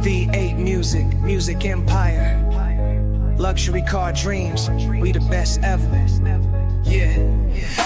V8 music, music empire. Luxury car dreams, we the best ever. Yeah.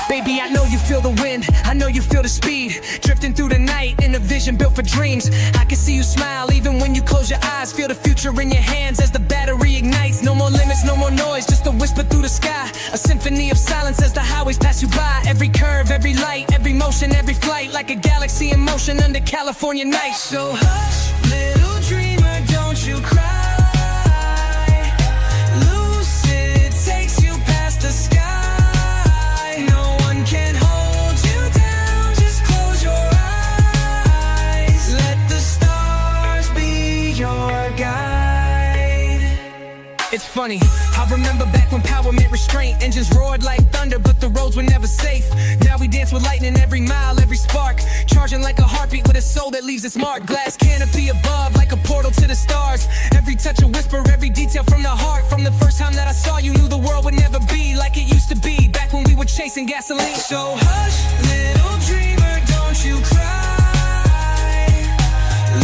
Baby, I know you feel the wind, I know you feel the speed, drifting through the night in a vision built for dreams. I can see you smile even when you close your eyes. Feel the future in your hands as the battery ignites. No more limits, no more noise, just a whisper through the sky. A symphony of silence as the highways pass you by. Every curve, every light, every motion, every flight, like a galaxy in motion under California nights. So hush, little dreamer, don't you cry. Lucid takes you past the sky. It's funny, I remember back when power meant restraint. Engines roared like thunder, but the roads were never safe. Now we dance with lightning every mile, every spark, charging like a heartbeat with a soul that leaves its mark. Glass canopy above, like a portal to the stars. Every touch a whisper, every detail from the heart. From the first time that I saw you, knew the world would never be like it used to be, back when we were chasing gasoline. So hush, little dreamer, don't you cry.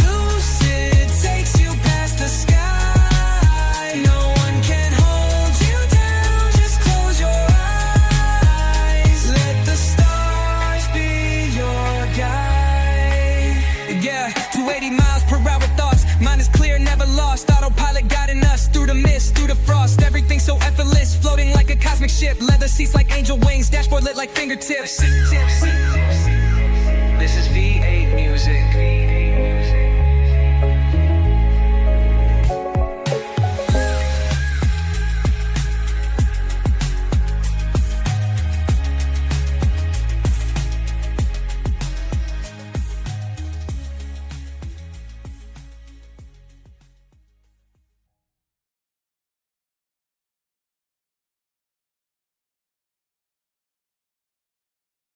Lucid takes you past the sky. Mine is clear, never lost. Autopilot guiding us through the mist, through the frost. Everything so effortless, floating like a cosmic ship. Leather seats like angel wings, dashboard lit like fingertips. This is V.